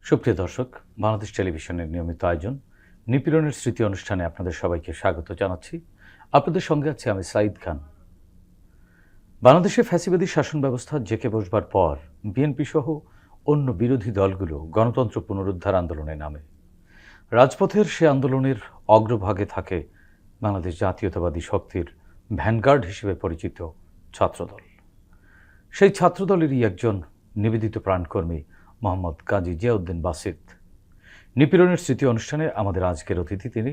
সুপ্রিয় দর্শক, বাংলাদেশ টেলিভিশনের নিয়মিত আয়োজন নিপীড়নের স্মৃতি অনুষ্ঠানে আপনাদের সবাইকে স্বাগত জানাচ্ছি। আপনাদের সঙ্গে আছি আমি সাঈদ খান। বাংলাদেশে ফ্যাসিবাদী শাসন ব্যবস্থা জেঁকে বসবার পর বিএনপি সহ অন্য বিরোধী দলগুলো গণতন্ত্র পুনরুদ্ধার আন্দোলনে নামে। রাজপথের সে আন্দোলনের অগ্রভাগে থাকে বাংলাদেশ জাতীয়তাবাদী শক্তির ভ্যানগার্ড হিসেবে পরিচিত ছাত্রদল। সেই ছাত্রদলেরই একজন নিবেদিত প্রাণকর্মী মোহাম্মদ কাজী জিয়াউদ্দিন বাসিত। নিপীড়নের স্মৃতি অনুষ্ঠানে আমাদের আজকের অতিথি তিনি।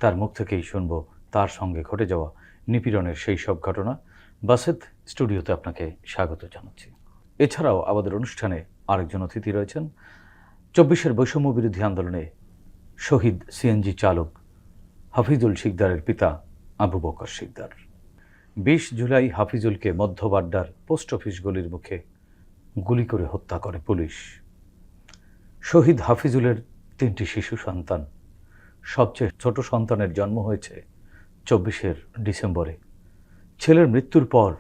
তার মুখ থেকেই শুনব তার সঙ্গে ঘটে যাওয়া নিপীড়নের সেই সব ঘটনা। বাসিত, স্টুডিওতে আপনাকে স্বাগত জানাচ্ছি। এছাড়াও আমাদের অনুষ্ঠানে আরেকজন অতিথি রয়েছেন, ২৪-এর বৈষম্য বিরোধী আন্দোলনে শহীদ সিএনজি চালক হাফিজুল শিকদারের পিতা আবু বকর শিকদার। ২০ জুলাই হাফিজুলকে মধ্যবাড্ডার পোস্ট অফিস গলির মুখে গুলি করে হত্যা করে পুলিশ। শহীদ হাফিজুলের ৩টি শিশু সন্তান। সবচেয়ে ছোট সন্তানের জন্ম হয়েছে ২৪ ডিসেম্বরে। ছেলের মৃত্যুর পর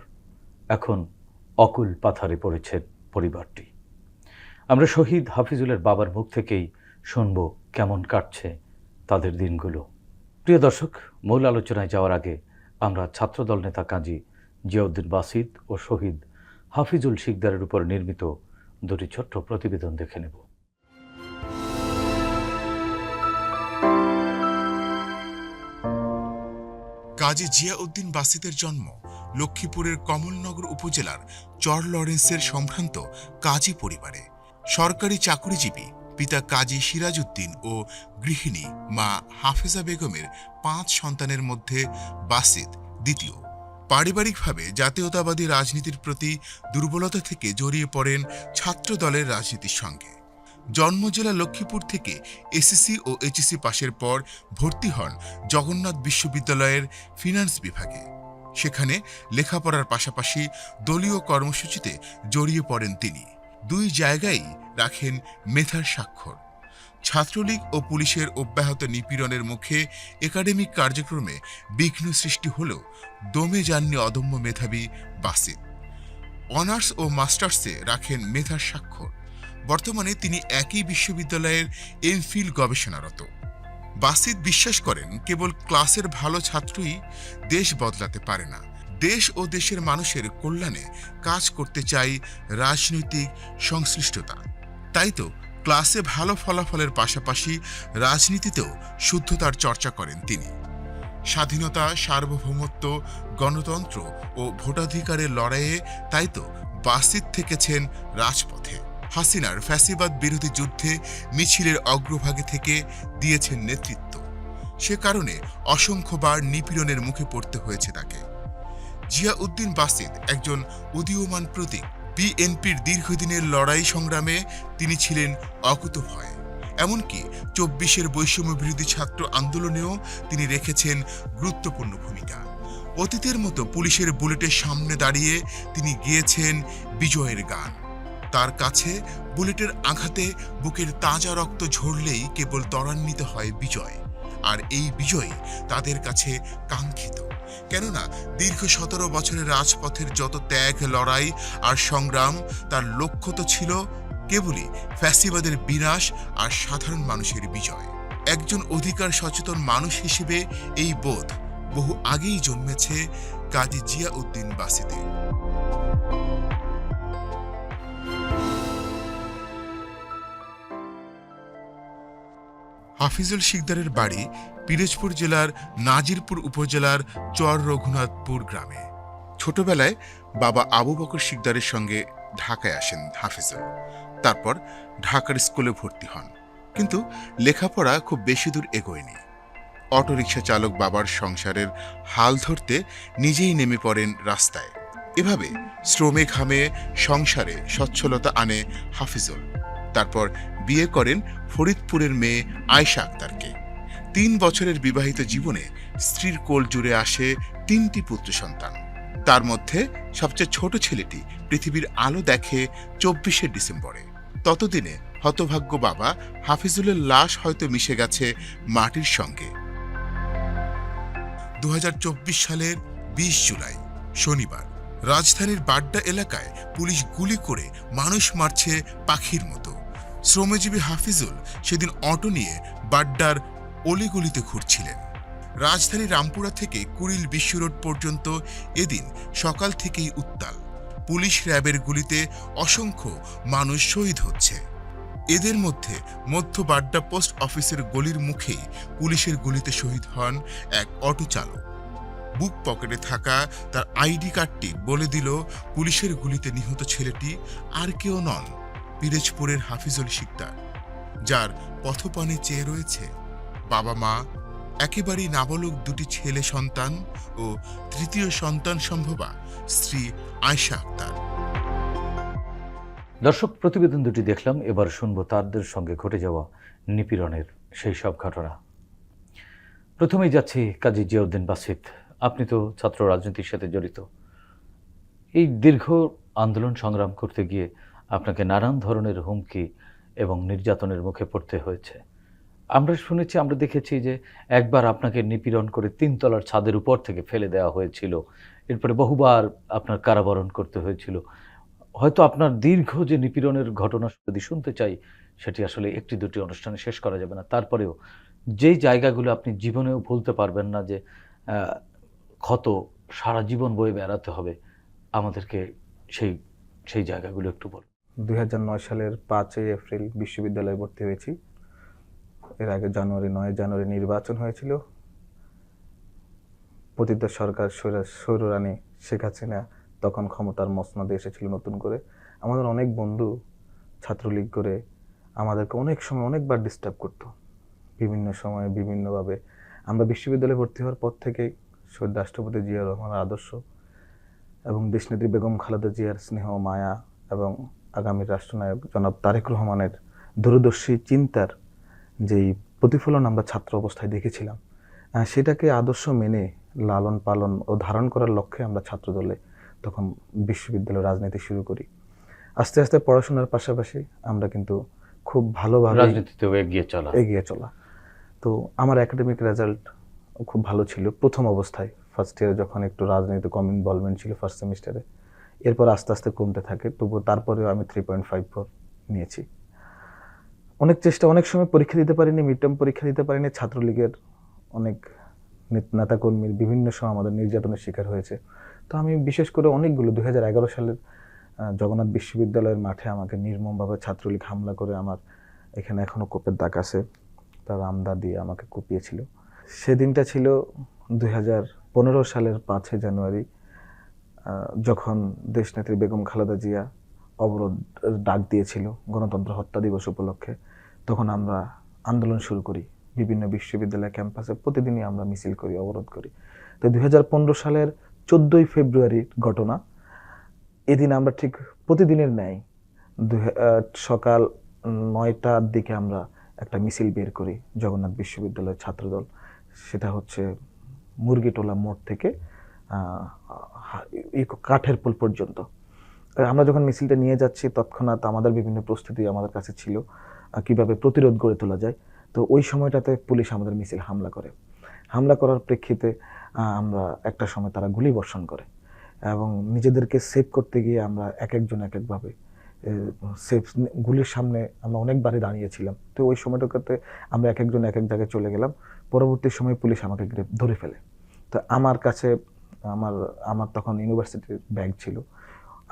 এখন অকুল পাথারে পড়েছে পরিবারটি। আমরা শহীদ হাফিজুলের বাবার মুখ থেকেই শুনব কেমন কাটছে তাদের দিনগুলো। প্রিয় দর্শক, মূল আলোচনায় যাওয়ার আগে আমরা ছাত্রদল নেতা কাজী জিয়াউদ্দিন বাসিত ও শহীদ হাফিজুল শিকদারের উপর নির্মিত দুটি ছোট্ট প্রতিবেদন দেখে নেব। কাজী জিয়াউদ্দিন বাসিতের জন্ম লক্ষ্মীপুরের কমলনগর উপজেলার চর লরেন্সের সম্ভ্রান্ত কাজী পরিবারে। সরকারি চাকুরিজীবী পিতা কাজী সিরাজ উদ্দিন ও গৃহিণী মা হাফেজা বেগমের ৫ সন্তানের মধ্যে বাসিত দ্বিতীয়। পারিবারিকভাবে জাতীয়তাবাদী রাজনীতির প্রতি দুর্বলতা থেকে জড়িয়ে পড়েন ছাত্র দলের রাজনীতির সঙ্গে। জন্ম জেলা লক্ষ্মীপুর থেকে এসএসসি ও এইচএসসি পাশের পর ভর্তি হন জগন্নাথ বিশ্ববিদ্যালয়ের ফিনান্স বিভাগে। সেখানে লেখাপড়ার পাশাপাশি দলীয় কর্মসূচিতে জড়িয়ে পড়েন তিনি। ২ জায়গায় রাখেন মেধার স্বাক্ষর। ছাত্রলীগ ও পুলিশের অব্যাহত নিপীড়নের মুখে একাডেমিক কার্যক্রমে বিঘ্ন সৃষ্টি হলেও দমে যাননি অদম্য মেধাবী বাসিত। অনার্স ও মাস্টার্সে রাখেন মেধার স্বাক্ষর। বর্তমানে তিনি একই বিশ্ববিদ্যালয়ের এমফিল গবেষণারত। বাসিত বিশ্বাস করেন কেবল ক্লাসের ভালো ছাত্রই দেশ বদলাতে পারে না। দেশ ও দেশের মানুষের কল্যাণে কাজ করতে চাই রাজনৈতিক সংশ্লিষ্টতা। তাই তো ক্লাসে ভালো ফলাফলের পাশাপাশি রাজনীতিতেও শুদ্ধতার চর্চা করেন তিনি। স্বাধীনতা, সার্বভৌমত্ব, গণতন্ত্র ও ভোটাধিকারের লড়াইয়ে তাই তো বাসিত থেকেছেন রাজপথে। হাসিনার ফ্যাসিবাদ বিরোধী যুদ্ধে মিছিলের অগ্রভাগে থেকে দিয়েছেন নেতৃত্ব। সে কারণে অসংখ্যবার নিপীড়নের মুখে পড়তে হয়েছে তাকে। জিয়াউদ্দিন বাসিত একজন উদীয়মান প্রতীক। বিএনপির দীর্ঘদিনের লড়াই সংগ্রামে তিনি ছিলেন অকুতভয়। এমনকি ২৪-এর বৈষম্য বিরোধী ছাত্র আন্দোলনেও তিনি রেখেছেন গুরুত্বপূর্ণ ভূমিকা। অতীতের মতো পুলিশের বুলেটের সামনে দাঁড়িয়ে তিনি গেয়েছেন বিজয়ের গান। তার কাছে বুলেটের আঘাতে বুকের তাজা রক্ত ঝরলেই কেবল ত্বরান্বিত হয় বিজয়। আর এই বিজয় তাদের কাছে কাঙ্ক্ষিত। কেননা দীর্ঘ ১৭ বছরের রাজপথের যত ত্যাগ, লড়াই আর সংগ্রাম, তার লক্ষ্য তো ছিল কেবলই ফ্যাসিবাদের বিনাশ আর সাধারণ মানুষের বিজয়। একজন অধিকার সচেতন মানুষ হিসেবে এই বোধ বহু আগেই জন্মেছে কাজী জিয়াউদ্দিন বাসিতে। হাফিজুল শিকদারের বাড়ি পিরোজপুর জেলার নাজিরপুর উপজেলার চর রঘুনাথপুর গ্রামে। ছোটবেলায় বাবা আবু বকর শিকদারের সঙ্গে ঢাকায় আসেন হাফিজুল। তারপর ঢাকার স্কুলে ভর্তি হন, কিন্তু লেখাপড়া খুব বেশি দূর এগোয়নি। অটোরিকশা চালক বাবার সংসারের হাল ধরতে নিজেই নেমে পড়েন রাস্তায়। এভাবে শ্রমে ঘামে সংসারে সচ্ছলতা আনে হাফিজুল। তারপর বিয়ে করেন ফরিদপুরের মেয়ে আয়েশা আক্তারকে। ৩ বছরের বিবাহিত জীবনে স্ত্রীর কোল জুড়ে আসে ৩টি পুত্র সন্তান। তার মধ্যে সবচেয়ে ছোট ছেলেটি পৃথিবীর আলো দেখে ২৪শে ডিসেম্বরে। ততদিনে হতভাগ্য বাবা হাফিজুলের লাশ হয়তো মিশে গেছে মাটির সঙ্গে। ২০২৪ সালের ২০ জুলাই শনিবার রাজধানীর বাড্ডা এলাকায় পুলিশ গুলি করে মানুষ মারছে পাখির মতো। শ্রমজীবী হাফিজুল সেদিন অটো নিয়ে বাড্ডার অলিগলিতে ঘুরছিলেন। রাজধানী রামপুরা থেকে কুড়িল বিশ্ব রোড পর্যন্ত এদিন সকাল থেকেই উত্তাল। পুলিশ র্যাবের গুলিতে অসংখ্য মানুষ শহীদ হচ্ছে। এদের মধ্যে মধ্য বাড্ডা পোস্ট অফিসের গলির মুখেই পুলিশের গুলিতে শহীদ হন এক অটো চালক। বুক পকেটে থাকা তার আইডি কার্ডটি বলে দিল পুলিশের গুলিতে নিহত ছেলেটি আর কেউ নন, পিরোজপুরের হাফিজুল শিকদার, যার পথপানে চেয়ে রয়েছে বাবা মা, একেবারেই নাবালক দুটি ছেলে সন্তান ও তৃতীয় সন্তান সম্ভবা স্ত্রী আয়শা আক্তার। দর্শক, প্রতিবেদন দুটি দেখলাম, এবার শুনবো তাদের সঙ্গে ঘটে যাওয়া নিপীড়নের সেই সব ঘটনা। প্রথমেই যাচ্ছি কাজী জিয়াউদ্দিন বাসিত। আপনি তো ছাত্র রাজনীতির সাথে জড়িত। এই দীর্ঘ আন্দোলন সংগ্রাম করতে গিয়ে আপনাকে নানান ধরনের হুমকি এবং নির্যাতনের মুখে পড়তে হয়েছে। আমরা শুনেছি, আমরা দেখেছি যে একবার আপনাকে নিপীড়ন করে 3 তলার ছাদের উপর থেকে ফেলে দেওয়া হয়েছিল। এরপরে বহুবার আপনার কারাবরণ করতে হয়েছিল। হয়তো আপনার দীর্ঘ যে নিপীড়নের ঘটনা যদি শুনতে চাই, সেটি আসলে একটি দুটি অনুষ্ঠানে শেষ করা যাবে না। তারপরেও যেই জায়গাগুলো আপনি জীবনেও ভুলতে পারবেন না, যে ক্ষত সারা জীবন বয়ে বেড়াতে হবে, আমাদেরকে সেই জায়গাগুলো একটু বলুন। 2009 সালের 5ই এপ্রিল বিশ্ববিদ্যালয়ে ভর্তি হয়েছি। এর আগে 9 জানুয়ারি নির্বাচন হয়েছিল। পতিত সরকার স্বৈররানী শেখ হাসিনা তখন ক্ষমতার মসনদে এসেছিল নতুন করে। আমাদের অনেক বন্ধু ছাত্রলীগ করে আমাদেরকে অনেক সময় অনেকবার ডিস্টার্ব করতো, বিভিন্ন সময়ে বিভিন্নভাবে। আমরা বিশ্ববিদ্যালয়ে ভর্তি হওয়ার পর থেকেই শহীদ রাষ্ট্রপতি জিয়াউর রহমানের আদর্শ এবং দেশনেত্রী বেগম খালেদা জিয়ার স্নেহ মায়া এবং আগামীর রাষ্ট্রনায়ক জনাব তারেক রহমানের দূরদর্শী চিন্তার যেই প্রতিফলন আমরা ছাত্র অবস্থায় দেখেছিলাম, সেটাকে আদর্শ মেনে লালন পালন ও ধারণ করার লক্ষ্যে আমরা ছাত্রদলে তখন বিশ্ববিদ্যালয় রাজনীতি শুরু করি। আস্তে আস্তে পড়াশোনার পাশাপাশি আমরা কিন্তু খুব ভালোভাবে রাজনীতিতেও এগিয়ে চলা। তো আমার একাডেমিক রেজাল্ট খুব ভালো ছিল প্রথম অবস্থায়। ফার্স্ট ইয়ারে যখন একটু রাজনীতি কম ইনভলভমেন্ট ছিল ফার্স্ট সেমিস্টারে, এরপর আস্তে আস্তে কমতে থাকে। তবু তারপরেও আমি 3.54 নিয়েছি। অনেক চেষ্টা, অনেক সময় পরীক্ষা দিতে পারিনি, মিড টার্ম পরীক্ষা দিতে পারিনি। ছাত্রলীগের অনেক নেতাকর্মীর বিভিন্ন সময় আমাদের নির্যাতনের শিকার হয়েছে। তো আমি বিশেষ করে অনেকগুলো 2011 সালের জগন্নাথ বিশ্ববিদ্যালয়ের মাঠে আমাকে নির্মমভাবে ছাত্রলীগ হামলা করে, আমার এখানে এখনও কোপের দাগ আছে, তার আমদা দিয়ে আমাকে কুপিয়েছিল। সেদিনটা ছিল 2015 সালের 5 জানুয়ারি, যখন দেশনেত্রী বেগম খালেদা জিয়া অবরোধ ডাক দিয়েছিল গণতন্ত্র হত্যা দিবস উপলক্ষে। তখন আমরা আন্দোলন শুরু করি বিভিন্ন বিশ্ববিদ্যালয় ক্যাম্পাসে। প্রতিদিনই আমরা মিছিল করি, অবরোধ করি। তো 2015 সালের 14ই ফেব্রুয়ারির ঘটনা। এদিন আমরা ঠিক প্রতিদিনের ন্যায় সকাল 9টার দিকে আমরা একটা মিছিল বের করি জগন্নাথ বিশ্ববিদ্যালয়ের ছাত্রদল। সেটা হচ্ছে মুরগিটোলা মোড় থেকে কাঠের পোল পর্যন্ত। আমরা যখন মিছিলটা নিয়ে যাচ্ছি, তৎক্ষণাৎ আমাদের বিভিন্ন প্রস্তুতি আমাদের কাছে ছিল কিভাবে প্রতিরোধ গড়ে তোলা যায়। তো ওই সময়টাতে পুলিশ আমাদের মিছিল হামলা করার প্রেক্ষিতে আমরা একটা সময় তারা গুলি বর্ষণ করে এবং নিজেদেরকে সেভ করতে গিয়ে আমরা এক একজন এক একভাবে গুলির সামনে আমরা অনেকবারই দাঁড়িয়েছিলাম। তো ওই সময়টাতে আমরা এক একজন এক এক জায়গায় চলে গেলাম। পরবর্তী সময় পুলিশ আমাকে ধরে ফেলে। তো আমার কাছে আমার তখন ইউনিভার্সিটির ব্যাগ ছিল।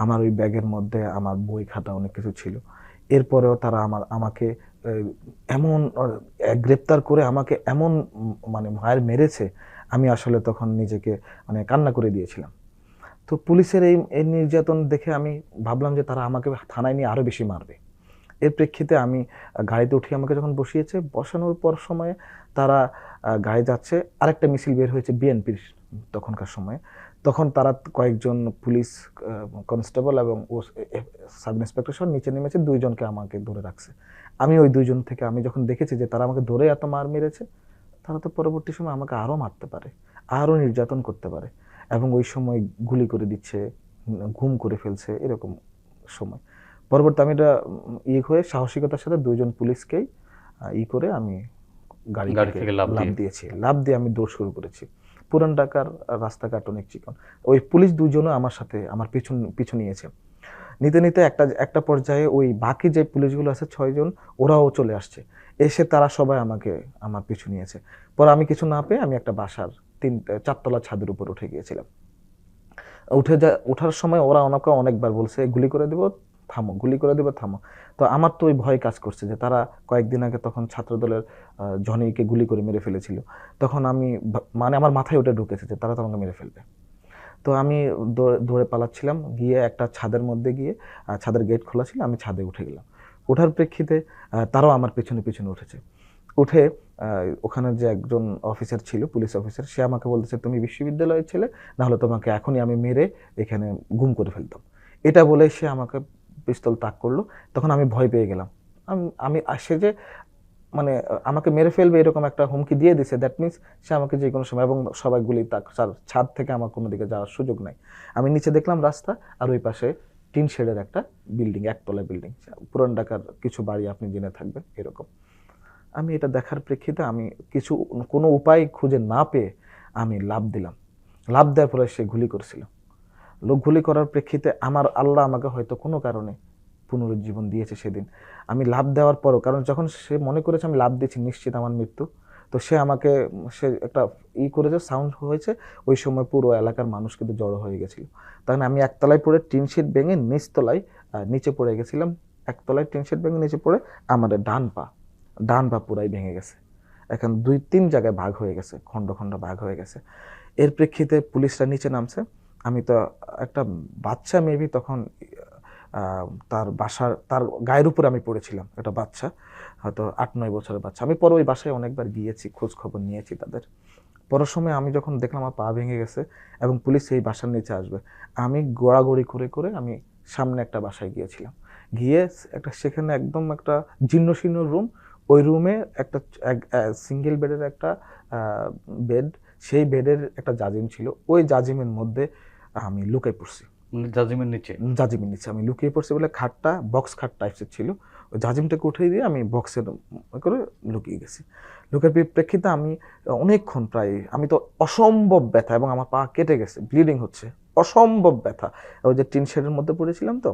আমার ওই ব্যাগের মধ্যে আমার বই খাতা অনেক কিছু ছিল। এরপরেও তারা আমাকে এমন গ্রেপ্তার করে আমাকে এমন মায়ের মেরেছে, আমি আসলে তখন নিজেকে কান্না করে দিয়েছিলাম। তো পুলিশের এই নির্যাতন দেখে আমি ভাবলাম যে তারা আমাকে থানায় নিয়ে আরও বেশি মারবে। এর প্রেক্ষিতে আমি গাড়িতে উঠে আমাকে যখন বসানোর পর সময়ে তারা গাড়ি যাচ্ছে, আরেকটা মিছিল বের হয়েছে বিএনপির তখনকার সময়ে। তখন তারা কয়েকজন পুলিশ কনস্টেবল এবং সাব ইন্সপেক্টর সহ নিচে নেমেছে, 2 জনকে আমাকে ধরে রাখছে। আমি ওই 2 জন থেকে আমি যখন দেখেছি যে তারা আমাকে ধরে এত মার মেরেছে, তারা তো পরবর্তী সময় আমাকে আরও মারতে পারে, আরও নির্যাতন করতে পারে এবং ওই সময় গুলি করে দিচ্ছে, গুম করে ফেলছে, এরকম সময়। পরবর্তী আমি এটা হয়ে সাহসিকতার সাথে 2 জন পুলিশকেই করে আমি গাড়ি থেকে লাফ দিয়ে আমি দৌড় শুরু করেছি। পুরান ঢাকার রাস্তাঘাট অনেক চিকন। ওই পুলিশ 2 জনও আমার সাথে আমার পিছু নিয়েছে নিতে নিতে একটা একটা পর্যায়ে ওই বাকি যে পুলিশগুলো আছে 6 জন, ওরাও চলে আসছে। এসে তারা সবাই আমার পিছু নিয়েছে। পরে আমি কিছু না পেয়ে আমি একটা বাসার 4 তলা ছাদের উপর উঠে গিয়েছিলাম। ওঠার সময় ওরা আমাকে অনেকবার বলছে, গুলি করে দেবো, থামো, গুলি করে দেবো, থামো। তো আমার তো ওই ভয় কাজ করছে যে তারা কয়েকদিন আগে তখন ছাত্রদলের জনিকে গুলি করে মেরে ফেলেছিল। তখন আমি মানে আমার মাথায় ওটা ঢুকেছে যে তারা তো আমাকে মেরে ফেলবে। তো আমি দৌড়ে পালাচ্ছিলাম, গিয়ে একটা ছাদের মধ্যে গিয়ে ছাদের গেট খোলা ছিল, আমি ছাদে উঠে গেলাম। ওঠার প্রেক্ষিতে তারাও আমার পেছনে পেছনে উঠেছে। উঠে ওখানে যে একজন অফিসার ছিল, পুলিশ অফিসার, সে আমাকে বলতেছে, তুমি বিশ্ববিদ্যালয়ের ছেলে, না হলে তোমাকে এখনই আমি মেরে এখানে গুম করে ফেলতাম। এটা বলে সে আমাকে পিস্তল তাক করলো। তখন আমি ভয় পেয়ে গেলাম। আমি সে যে মানে আমাকে মেরে ফেলবে এরকম একটা হুমকি দিয়ে দিছে, দ্যাট মিনস সে আমাকে যে কোনো সময়, এবং সবাই গুলি তাক, ছাদ থেকে আমার কোনো দিকে যাওয়ার সুযোগ নাই। আমি নিচে দেখলাম রাস্তা, আর ওই পাশে টিন শেডের একটা বিল্ডিং, একতলা বিল্ডিং, পুরান ঢাকার কিছু বাড়ি আপনি জেনে থাকবেন এরকম। আমি এটা দেখার প্রেক্ষিতে আমি কোনো উপায় খুঁজে না পেয়ে আমি লাফ দিলাম। লাফ দেওয়ার পরে সে গুলি করেছিল। গুলি করার প্রেক্ষিতে আল্লাহ আমাকে হয়তো কোনো কারণে পুনরুজ্জীবন দিয়েছে সেদিন। আমি লাফ দেওয়ার পরও, কারণ যখন সে মনে করেছে আমি লাফ দিয়েছি নিশ্চিত আমার মৃত্যু, তো সে একটা করেছে, সাউন্ড হয়েছে, ওই সময় পুরো এলাকার মানুষ কিন্তু জড়ো হয়ে গেছিল। তখন আমি একতলায় পড়ে টিন শিট ভেঙে নিচে পড়ে গেছিলাম। একতলায় টিন শিট ভেঙে নিচে পড়ে আমার ডান পা পুরাই ভেঙে গেছে। এখন 2-3 জায়গায় ভাগ হয়ে গেছে, খণ্ড খণ্ড ভাগ হয়ে গেছে। এর প্রেক্ষিতে পুলিশরা নিচে নামছে। আমি তো একটা বাচ্চা, মেবি তখন তার গায়ের উপরে আমি পড়েছিলাম, একটা বাচ্চা, হয়তো 8-9 বছরের বাচ্চা। আমি পরে ওই বাসায় অনেকবার গিয়েছি, খোঁজ খবর নিয়েছি তাদের। পরের সময় আমি যখন দেখলাম আমার পা ভেঙে গেছে এবং পুলিশ সেই বাসার নিচে আসবে, আমি গোড়াগড়ি করে করে আমি সামনে একটা বাসায় গিয়েছিলাম। গিয়ে সেখানে একদম একটা জীর্ণশীর্ণ রুম, ওই রুমে একটা সিঙ্গেল বেডের একটা বেড, সেই বেডের একটা জাজিম ছিল, ওই জাজিমের মধ্যে আমি লুকাই পড়ছি। জাজিমের নিচে? জাজিমের নিচে আমি লুকিয়ে পড়ছি বলে, খাটটা বক্স খাট টাইপসের ছিল, ওই জাজিমটাকে উঠিয়ে দিয়ে আমি বক্সের করে লুকিয়ে গেছি। লুকের প্রেক্ষিতে আমি অনেকক্ষণ, আমি তো অসম্ভব ব্যথা, এবং আমার পা কেটে গেছে, ব্লিডিং হচ্ছে, অসম্ভব ব্যথা। ওই যে টিন শেডের মধ্যে পড়েছিলাম, তো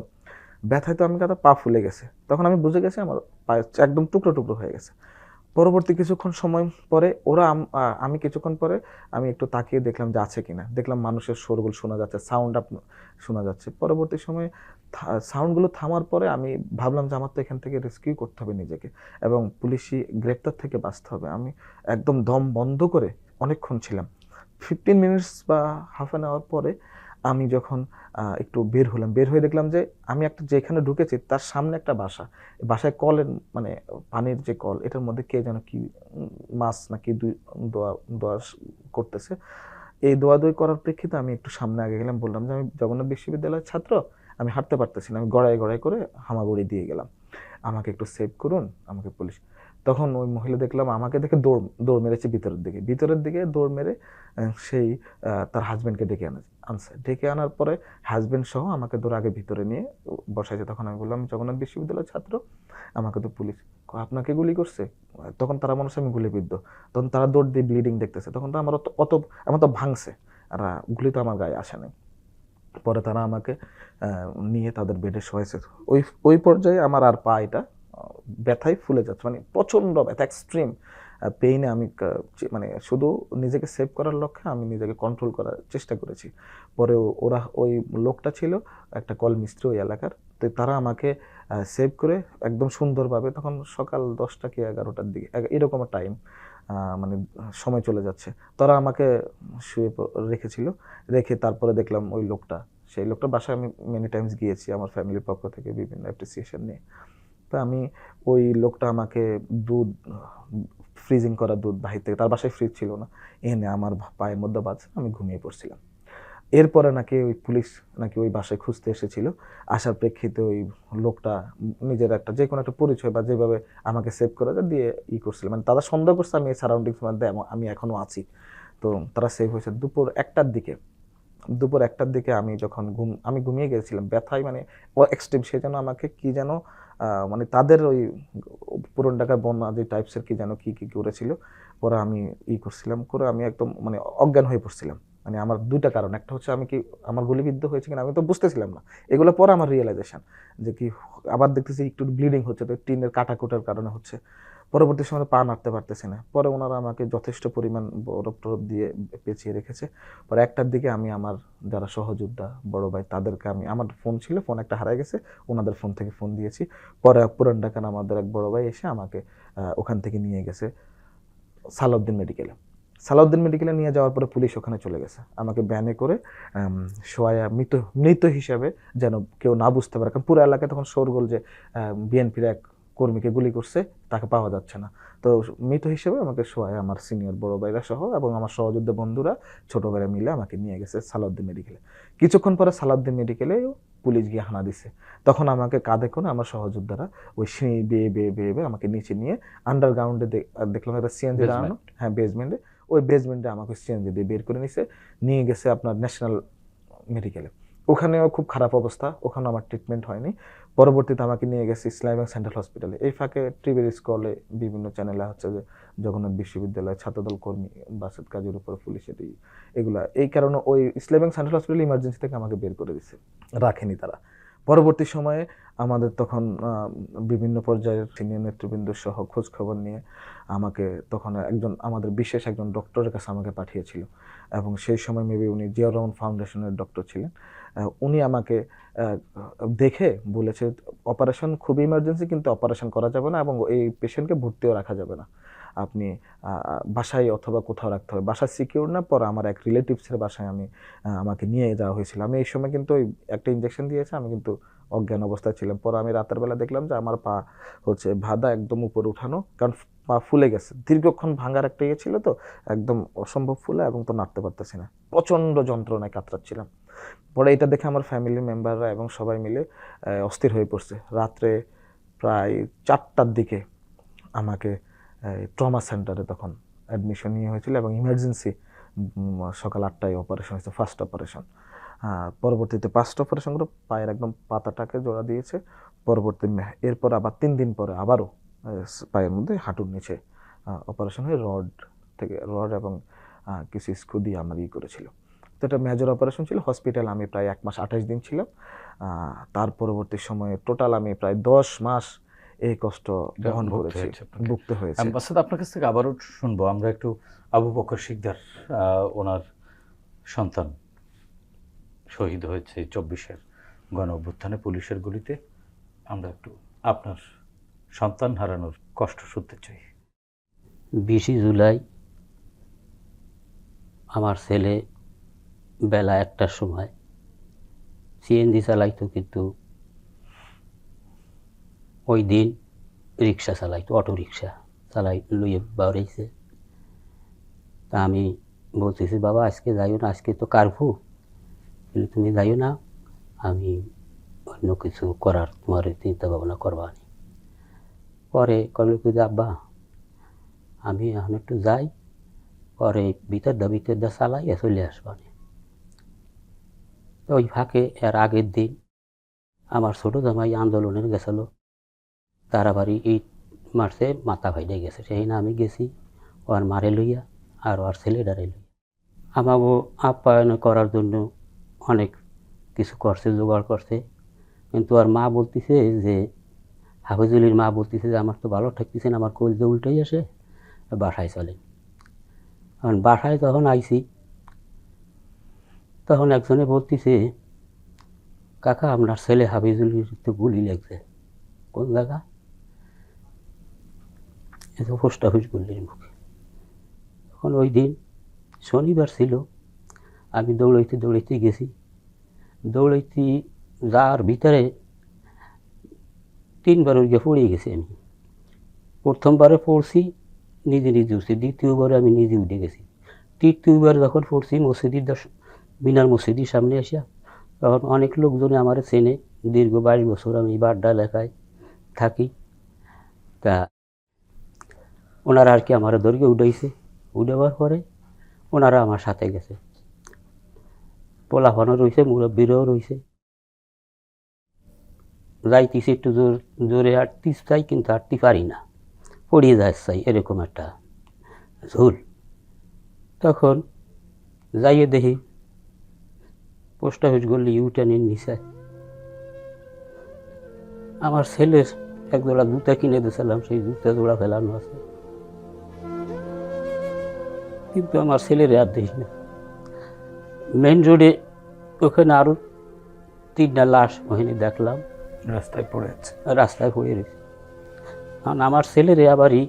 ব্যথায় তো আমি পা ফুলে গেছে। তখন আমি বুঝে গেছি আমার পা একদম টুকরো টুকরো হয়ে গেছে। পরবর্তী কিছুক্ষণ সময় পরে আমি কিছুক্ষণ পরে আমি একটু তাকিয়ে দেখলাম যে আছে কিনা, দেখলাম মানুষের শোরগোল শোনা যাচ্ছে, সাউন্ড শোনা যাচ্ছে। পরবর্তী সময়ে সাউন্ডগুলো থামার পরে আমি ভাবলাম যে আমার তো এখান থেকে রেস্কিউ করতে হবে নিজেকে, এবং পুলিশি গ্রেপ্তার থেকে বাঁচতে হবে। আমি একদম দম বন্ধ করে অনেকক্ষণ ছিলাম। 15 মিনিটস বা হাফ অ্যান আওয়ার পরে আমি যখন একটু বের হলাম, বের হয়ে দেখলাম যে আমি যেখানে ঢুকেছি তার সামনে একটা বাসায় কলের, মানে পানির যে কল, এটার মধ্যে কে যেন কি মাছ নাকি দোয়া করতেছে। এই দোয়াদুই করার প্রেক্ষিতে আমি একটু সামনে আগে গেলাম, বললাম যে আমি জগন্নাথ বিশ্ববিদ্যালয়ের ছাত্র, আমি হাঁটতে পারতেছি না, আমি গড়াই গড়াই করে হামাগুড়ি দিয়ে গেলাম, আমাকে একটু সেভ করুন, আমাকে পুলিশ। তখন ওই মহিলা দেখলাম আমাকে দেখে দৌড় মেরেছে ভিতরের দিকে দৌড় মেরে সেই তার হাজব্যান্ডকে ডেকে আনার পরে হাজব্যান্ড সহ আমাকে আগে ভিতরে নিয়ে বসাইছে। তখন আমি বললাম, জগন্নাথ বিশ্ববিদ্যালয়ের ছাত্র, আমাকে তো পুলিশ আপনাকে গুলি করছে। তখন তারা মনে হচ্ছে আমি গুলিবিদ্ধ। তখন তারা দৌড় দিয়ে ব্লিডিং দেখতেছে, তখন তো আমার আমার তো ভাঙছে, আর গুলি তো আমার গায়ে আসে নাই। পরে তারা আমাকে নিয়ে তাদের বেডে শোয়াইছে। ওই পর্যায়ে আমার আর পা এটা ব্যথায় ফুলে যাচ্ছে, মানে প্রচণ্ড ব্যথা, এক্সট্রিম পেইনে আমি মানে শুধু নিজেকে সেভ করার লক্ষ্যে আমি নিজেকে কন্ট্রোল করার চেষ্টা করেছি। পরে ওই লোকটা ছিল একটা কল মিস্ত্রি ওই এলাকার, তো তারা আমাকে সেভ করে একদম সুন্দরভাবে, তখন সকাল 10টা কি 11টার দিকে এরকম টাইম, মানে সময় চলে যাচ্ছে, তারা আমাকে রেখেছিল। রেখে তারপরে দেখলাম সেই লোকটা বাসায় আমি মেনি টাইমস গিয়েছি আমার ফ্যামিলির পক্ষ থেকে বিভিন্ন অ্যাপ্রিসিয়েশন নিয়ে। তো ওই লোকটা আমাকে ফ্রিজিং করা দুধ বাহির থেকে, তার বাসায় ফ্রিজ ছিল না, এনে আমার পায়ের মধ্যে বাজছে, আমি ঘুমিয়ে পড়ছিলাম। এরপরে নাকি ওই পুলিশ নাকি ওই বাসায় খুঁজতে এসেছিল, আসার প্রেক্ষিতে ওই লোকটা নিজের একটা যে কোনো একটা পরিচয় বা যেভাবে আমাকে সেভ করে দিয়ে করছিল, মানে তারা সন্দেহ করছে আমি এই সারাউন্ডিংস মধ্যে আমি এখনো আছি। তো তারা সেভ হয়েছে দুপুর 1টার দিকে আমি যখন আমি ঘুমিয়ে গেছিলাম ব্যথায়, মানে এক্সট্রিম, সে যেন আমাকে কি যেন মানে তাদের ওই পুরান ঢাকার বন্যা যে টাইপসের কি যেন কি করেছিল, পরে আমি করছিলাম করে আমি একদম মানে অজ্ঞান হয়ে পড়ছিলাম। মানে আমার দুইটা কারণ, একটা হচ্ছে আমি কি আমার গুলিবিদ্ধ হয়েছে কিনা আমি তো বুঝতেছিলাম না, এগুলো পরে আমার রিয়েলাইজেশন যে কি আবার দেখতেছি একটু ব্লিডিং হচ্ছে, তো টিনের কাটাকুটার কারণে হচ্ছে। পরবর্তী সময় পা নাড়তে পারতেছি না, পরে ওনারা আমাকে যথেষ্ট পরিমাণ বরফ টরফ দিয়ে পেঁচিয়ে রেখেছে। পরে একটার দিকে আমি আমার যারা সহযোদ্ধা বড় ভাই তাদেরকে আমি, আমার ফোন ছিল, ফোন একটা হারাই গেছে, ওনাদের ফোন থেকে ফোন দিয়েছি। পরে পুরান ঢাকার আমাদের এক বড় ভাই এসে আমাকে ওখান থেকে নিয়ে গেছে সালাউদ্দিন মেডিকেলে। সালাউদ্দিন মেডিকেলে নিয়ে যাওয়ার পরে পুলিশ ওখানে চলে গেছে আমাকে ব্যানে করে শোয়া মৃত মৃত হিসাবে, যেন কেউ না বুঝতে পারে, কারণ পুরো এলাকায় তখন শোরগোল যে বিএনপির এক কর্মীকে গুলি করছে, তাকে পাওয়া যাচ্ছে না। তো মৃত হিসেবে আমাকে শোয়ায় আমার সিনিয়র বড় ভাইরা সহ এবং আমার সহযোদ্ধা বন্ধুরা ছোট ভাইরা মিলে আমাকে নিয়ে গেছে সালাউদ্দিন মেডিকেলে। কিছুক্ষণ পরে সালাউদ্দিন মেডিকেলে পুলিশ গিয়ে হানা দিছে। তখন আমাকে কাঁধে করে আমার সহযোদ্ধারা ওই সিঁড়ি বেয়ে বেয়ে বেয়ে বেয়ে আমাকে নিচে নিয়ে আন্ডারগ্রাউন্ডে দেখলাম একটা সিএনজি দাঁড়ানো, হ্যাঁ বেসমেন্টে, ওই বেসমেন্টে আমাকে সিএনজি দিয়ে বের করে নিয়ে গেছে আপনার ন্যাশনাল মেডিকেলে। ওখানেও খুব খারাপ অবস্থা, ওখানে আমার ট্রিটমেন্ট হয়নি। পরবর্তীতে আমাকে নিয়ে গেছে ইসলামিক সেন্ট্রাল হসপিটালে। এই ফাঁকে টিভির স্কলে বিভিন্ন চ্যানেলে হচ্ছে যে জগন্নাথ বিশ্ববিদ্যালয় ছাত্রদল কর্মী বাসেদ কাজের উপর পুলিশের এগুলা, এই কারণে ওই ইসলামিক সেন্ট্রাল হসপিটাল ইমার্জেন্সি থেকে আমাকে বের করে দিছে, রাখেনি তারা। পরবর্তী সময়ে আমাদের তখন বিভিন্ন পর্যায়ের সিনিয়র নেতৃবৃন্দ সহ খোঁজ খবর নিয়ে আমাকে তখন আমাদের বিশেষ একজন ডক্টরের কাছে আমাকে পাঠিয়েছিল, এবং সেই সময় মেবি উনি জিয়াউর রহমান ফাউন্ডেশনের ডক্টর ছিলেন। উনি আমাকে দেখে বলেছে অপারেশন খুবই ইমার্জেন্সি, কিন্তু অপারেশন করা যাবে না এবং এই পেশেন্টকে ভর্তিও রাখা যাবে না, আপনি বাসায় অথবা কোথাও রাখতে হবে, বাসা সিকিউর না। পরে আমার এক রিলেটিভসের বাসায় আমাকে নিয়ে যাওয়া হয়েছিল। আমি এই সময় কিন্তু ওই একটা ইঞ্জেকশন দিয়েছে, আমি কিন্তু অজ্ঞান অবস্থায় ছিলাম। পরে আমি রাতের বেলা দেখলাম যে আমার পা হচ্ছে ভাদা একদম উপরে উঠানো, কারণ পা ফুলে গেছে, দীর্ঘক্ষণ ভাঙার একটা ইয়ে ছিল, তো একদম অসম্ভব ফুলে এবং তো নাড়তে পারতেছি না, প্রচণ্ড যন্ত্রণায় কাতরাচ্ছিলাম। পরে এটা দেখে আমার ফ্যামিলি মেম্বাররা এবং সবাই মিলে অস্থির হয়ে পড়ছে। রাত্রে প্রায় 4টার দিকে আমাকে ট্রমা সেন্টারে তখন অ্যাডমিশন নিয়ে হয়েছিল এবং ইমার্জেন্সি সকাল 8টায় অপারেশন হয়েছে, ফার্স্ট অপারেশন। পরবর্তীতে 5টা অপারেশনগুলো পায়ের একদম পাতাটাকে জোড়া দিয়েছে। এরপর আবার 3 দিন পরে আবারও পায়ের মধ্যে হাঁটুর নিচে অপারেশন হয়ে রড এবং কিছু স্ক্রু দিয়ে আমার করেছিল। তো এটা মেজর অপারেশন ছিল। হসপিটাল আমি প্রায় 1 মাস 28 দিন ছিলাম। তার পরবর্তী সময়ে টোটাল আমি প্রায় 10 মাস এই কষ্ট বহন করেছি, ভুগতে হয়েছে। বাসাদ, আপনার কাছ থেকে আবারও শুনবো আমরা একটু আবু বকর শিকদার, ওনার সন্তান শহীদ হয়েছে 24-এর গণ অভ্যুত্থানে পুলিশের গুলিতে। আমরা একটু আপনার সন্তান হারানোর কষ্ট শুনতে চাই। 20 জুলাই আমার ছেলে বেলা 1টার সময় সিএনজি চালাইতো, কিন্তু ওই দিন রিক্সা চালাইতো, অটো রিক্সা লইয়ে বাড়াইছে। তা আমি বলতেছি, বাবা আজকে যাইও না, আজকে তো কারফু, তুমি যাইও না, আমি অন্য কিছু করার তোমার চিন্তা ভাবনা করবা নি। পরে কল যে আব্বা আমি এখন একটু যাই, পরে ভিতর দা চালাই চলে আসবানি। তো ওই ফাঁকে এর আগের দিন আমার ছোটো জামাই আন্দোলনের গেছিল, তারা বাড়ি ইট মারছে, মাথা ভাইডে গেছে। সেই না আমি গেছি ওর মারে লইয়া আর ওর ছেলেটারে লইয়া। আমাকে আপ্যায়ন করার জন্য অনেক কিছু করছে, জোগাড় করছে, কিন্তু আর মা বলতেছে যে, হাফিজুলির মা বলতেছে যে আমার তো ভালো ঠেকতেছে না, আমার কলজে উল্টেই আসে, বাসায় চলেন। কারণ বাসায় যখন আইছি তখন একজনে বলতেছে, কাকা আপনার ছেলে হাফিজুলির তো গুলি লাগছে। কোন জায়গা? এত পোস্ট অফিস গুলির মুখে। তখন ওই দিন শনিবার ছিল, আমি দৌড়াইতে গেছি। দৌড়াইতে যাওয়ার ভিতরে 3বার গিয়ে পড়ে গেছি আমি। প্রথমবারে পড়ছি নিজে উঠছি, দ্বিতীয়বারে আমি নিজে উঠে গেছি। তৃতীয়বার যখন পড়ছি মিনার মসজিদের সামনে আসিয়া, তখন অনেক লোকজনে আমার চেনে, দীর্ঘ 22 বছর আমি বাড্ডা এলাকায় থাকি। তা ওনারা আর কি আমার দৈর্ঘ্যে উঠাইছে, উঠাবার পরে ওনারা আমার সাথে গেছে, পোলাফানও রয়েছে, মুরব্বীরাও রয়েছে। যাইতেছি একটু জোরে হাঁটতে চাই, কিন্তু হাঁটতে পারি না, পড়িয়ে যায় চাই, এরকম একটা ঝুল। তখন যাইয়ে দেখি পোস্ট অফিস গলি ইউটার্নের নিচে আমার ছেলের এক জোড়া জুতা কিনে দিয়েছিলাম, সেই জুতা জোড়া ফেলানো আছে, কিন্তু আমার ছেলের আর দেখি না। মেইন রোডে ওখানে আরও 3টা লাশ ওখানে দেখলাম রাস্তায় পড়ে আছে। রাস্তায় পড়ে রয়েছে। কারণ আমার ছেলেরে আবারই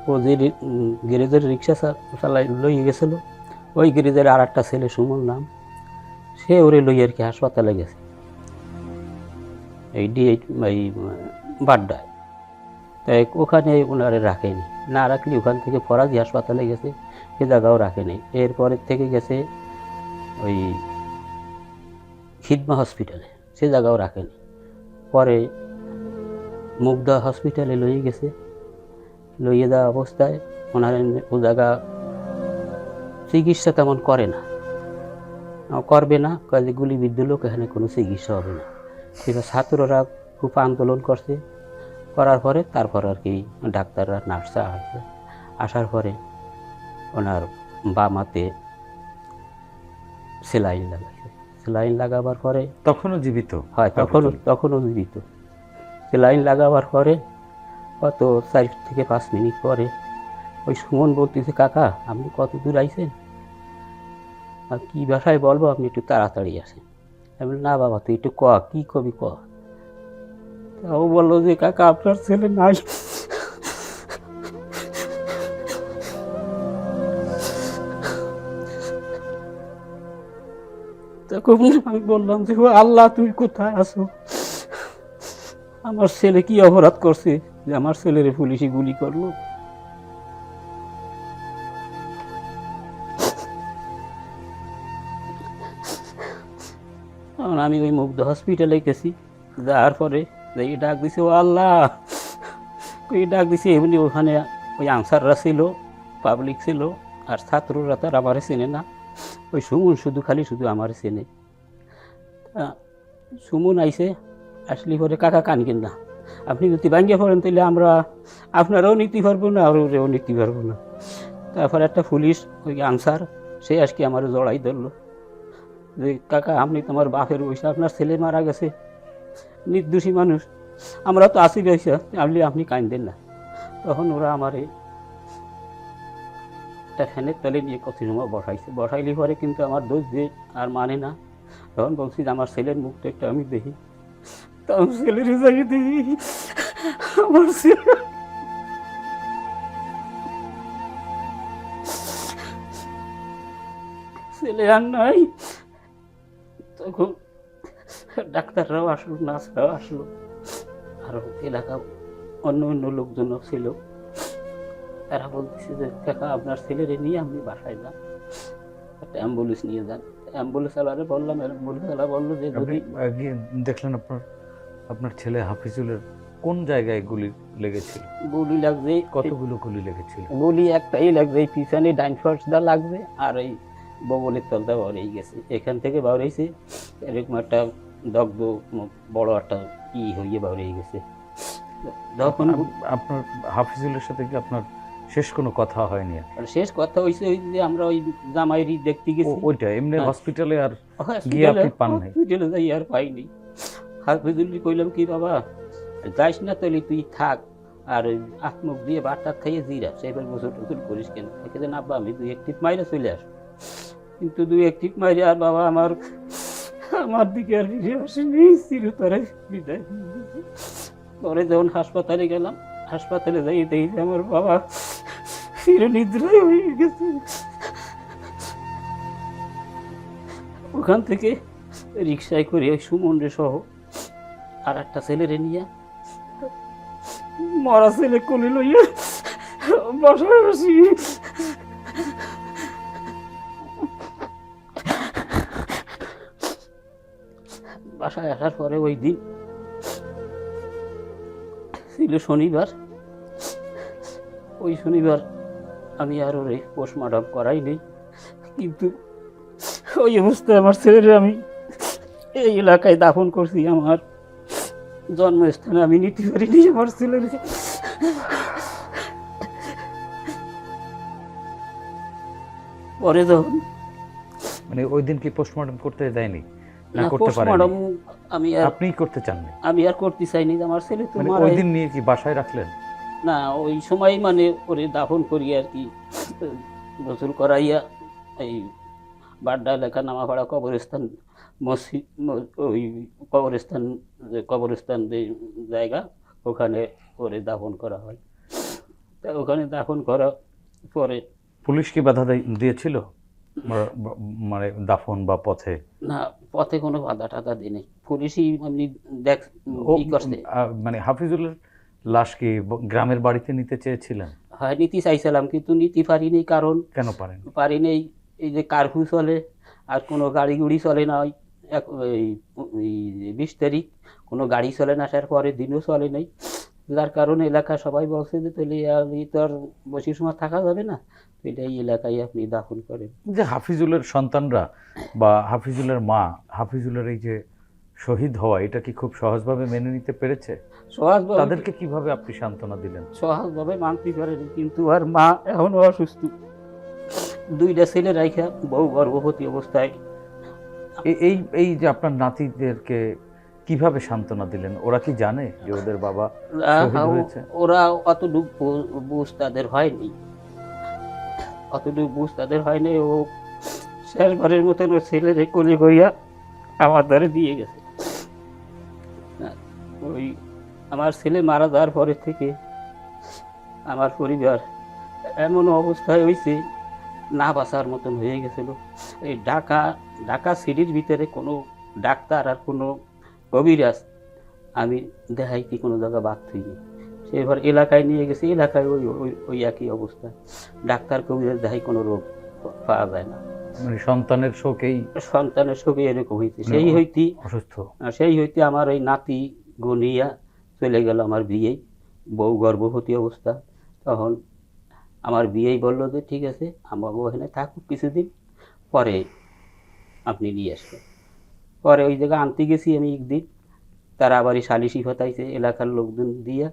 ও যে গ্যারেজের রিক্সা চালাই লইয়ে গেছিল, ওই গ্যারেজের আর একটা ছেলে সুমন নাম, সে ওরে লইয়ে আর কি হাসপাতালে গেছে, এই এই বাড্ডায়। তাই ওখানে ওনারে রাখেনি, না রাখলে ওখান থেকে ফরাজি হাসপাতালে গেছে, সে জায়গাও রাখেনি। এরপরের থেকে গেছে ওই খিদমা হসপিটালে, সে জায়গাও রাখেনি। পরে মুগদা হসপিটালে লইয়ে গেছে, লইয়ে যাওয়া অবস্থায় ওনার ও জায়গা চিকিৎসা তেমন করে না, করবে না, কাজে গুলিবিদ্ধ লোক, এখানে কোনো চিকিৎসা হবে না। সেটা ছাত্ররা খুব আন্দোলন করছে, করার পরে তারপর আর কি ডাক্তাররা নার্সরা আসছে, আসার পরে ওনার বাম হাতে সেলাইন লাগাইছে। সেলাইন লাগাবার পরে তখনও জীবিত? হয়, তখনও জীবিত। সেলাইন লাগাবার পরে কত 4 থেকে 5 মিনিট পরে ওই সুমন বলতেছে, কাকা আপনি কত দূর আইছেন, আর কী ভাষায় বলবো, আপনি একটু তাড়াতাড়ি আসেন। আমি বলি, না বাবা তুই একটু কী কবি ক। ও বললো যে, কাকা আপনার ছেলে নাই। তখন আমি বললাম যে, আল্লাহ তুমি কোথায় আছো, আমার ছেলে কি অপরাধ করছে যে আমার ছেলেরে পুলিশে গুলি করলো। তখন আমি ওই মুগ্ধ হসপিটালে গেছি, যাওয়ার পরে এই ডাক দিছে, ও আল্লাহ, ওই ডাক দিছে। এমনি ওখানে ওই আনসাররা ছিল, পাবলিক ছিল, আর ছাত্ররা তো আর আমারে চেনে না, ওই সুমন শুধু আমারে চেনে। সুমন আইসে, আসলে পরে, কাকা কানকেন না, আপনি যদি ভাঙ্গিয়ে পড়েন তাহলে আমরা আপনারাও নিতে পারবো না, আর ওরেও নিতে পারবো না। তারপর একটা পুলিশ ওই আনসার, সে আজকে আমার জড়াই ধরলো যে, কাকা আপনি তোমার বাপের বয়সে, আপনার ছেলে মারা গেছে, নির্দোষী মানুষ, আমরা তো আসি বয়সে, আপনি কাঁদেন না। তখন ওরা আমার একটা ফ্যানের তলে নিয়ে কত সময় বসাইলি পরে কিন্তু আমার দোষ দিয়ে আর মানে না। তখন বলছি যে, আমার ছেলের মুখটা একটু আমি দেখি। তখন ছেলের যাই দেখি, আমার ছেলে আর নাই। তখন ডাক্তাররাও আসলো, নার্সরাও আসলো, আরো এলাকা অন্য লোকজনও ছিল। তারা বলতেছে যে, কাকা আপনার ছেলেরে নিয়ে আপনি বাসায় যান, একটা অ্যাম্বুলেন্স নিয়ে যান। অ্যাম্বুলেন্স চালারে বললাম, অ্যাম্বুলেন্স চালা বললো যে, যদি দেখলেন আপনার ছেলে হাফিজুলের কোন জায়গায় গুলি লেগেছিল? গুলি লাগছে, কতগুলো গুলি লেগেছিল? গুলি একটাই লাগছে, এই পিছনে ডাইন ফার্স্টটা লাগছে, আর এই বগলের তলটা বাড়েই গেছে। এখান থেকে বাড়াইছে এরকম একটা দগ্ধ বড় একটা হইয়ে বাড়িয়ে গেছে। তখন আপনার হাফিজুলের সাথে কি আপনার শেষ কোনো কথা হয়নি? শেষ কথা হয়েছে ওই যে আমরা ওই জামাইরি দেখতে গেছি, ওইটা এমনি হসপিটালে আর গিয়ে আপনি পান নাই? হসপিটালে যাই আর পাইনি। হাফিজুল কইলাম, কি বাবা যাইস না তাহলে তুই থাক, আর ওই আত্মক দিয়ে বাটটা খাইয়ে জিরা সেবার গোসল টোসল করিস কেন, থেকে দেন আব্বা আমি 2-1 টিপ মাইরে চলে আস। কিন্তু 2-1 টিপ মাইরে আর বাবা আমার দিকে আর ফিরে আসেনি, চিরতরে বিদায়। পরে যখন হাসপাতালে গেলাম, হাসপাতালে যাই দেখি আমার বাবা চিরনিদ্রায় হয়ে গেছে। ওখান থেকে রিক্সায় করে ওই সুমনরে সহ আর একটা ছেলেরে নিয়ে, মরা ছেলে কোলে লইয়া বসায় বসি। বাসায় আসার পরে ওই দিন ছিল শনিবার, ওই শনিবার আমি আর ওরে পোস্টমর্টম করাইনি, কিন্তু ওই অবস্থায় আমার ছেলেরে আমি এই এলাকায় দাফন করছি। আমার জন্মস্থানে আমি নিতে পারিনি আমার ছেলেরে। পরে যখন মানে ওই দিন কি পোস্টমর্টম করতে দেয়নি না না, করতে পারেন postmortem আপনিই করতে চাননি আমি আর করতে চাইনি, আমার ছেলে তো মানে মারা ওই দিন নিয়ে কি বাসায় রাখলেন? না, ওই সময় মানে ওরে দাফন করি আর কি, গোসল করাইয়া এই বাড্ডা এলাকা নামাপাড়া কবরস্থান মসজিদ, ওই কবরস্থান, যে কবরস্থান যে জায়গা, ওখানে ওরে দাফন করা হয়। তা ওখানে দাফন করা পরে পুলিশ কি বাধা দিয়েছিল মানে দাফন বা পথে? না, পথে কোনো বাধা টাধা দিই পুলিশই এমনি দেখ ই করছে। মানে হাফিজুলের লাশ কি গ্রামের বাড়িতে নিতে চেয়েছিলেন? হয় নিতে চাইছিলাম, কিন্তু নিতে পারিনি। কারণ কেন পারেন? পারিনি, এই যে কারফিউ চলে আর কোনো গাড়ি গুড়ি চলে না। এই 20 তারিখ কোনো গাড়ি চলে না, তার পরের দিনও চলে নাই। যার কারণে এলাকা সবাই বলছে যে তাহলে তো আর বেশি সময় থাকা যাবে না, এটা এই এলাকায় আপনি দাফন করেন। যে হাফিজুলের সন্তানরা বা হাফিজুলের মা হাফিজুলের এই যে শহীদ হওয়া, এটা কি খুব সহজভাবে মেনে নিতে পেরেছে? সহজভাবে তাদেরকে কিভাবে আপনি সান্ত্বনা দিলেন? সহজভাবে মানতে পারেনি, কিন্তু আর মা এখনো অসুস্থ। 2টা ছেলে রাইখা বউ গর্ভবতী অবস্থায়। এই এই যে আপনার নাতিদেরকে কিভাবে সান্ত্বনা দিলেন? ওরা কি জানে যে ওদের বাবা শহীদ হয়েছে? ওরা অতটুকু বুঝ তাদের হয়নি, অতটুকু বুঝ তাদের হয়নি। ও শেষবারের মতন ওর ছেলেরে কোলে করিয়া আমার দ্বারে দিয়ে গেছে। ওই আমার ছেলে মারা যাওয়ার পরে থেকে আমার পরিবার এমন অবস্থায় হয়েছে, না বাঁচার মতন হয়ে গেছিল। এই ঢাকা সিটির ভিতরে কোনো ডাক্তার আর কোনো কবিরাজ আমি দেখাইতে কোনো জায়গা বাদ হইনি। সেবার এলাকায় নিয়ে গেছে, এলাকায় ওই ওই একই অবস্থা। ডাক্তার কবিরাজ দেখাই কোনো রোগ পাওয়া যায় না। মানে সন্তানের শোকেই সন্তানের শোকে এরকম হইতে, মানে সেই হইতে আমার ওই নাতি গনিয়া চলে গেল আমার বিয়ে, বউ গর্ভবতী অবস্থা। তখন আমার বিয়েই বললো যে ঠিক আছে, আমার ওখানে থাকুক কিছুদিন, পরে আপনি নিয়ে আসবেন। পরে ওই জায়গায় আনতে গেছি আমি একদিন, তারা আবার সালিশি হতাইছে এলাকার লোকজন দিয়ে।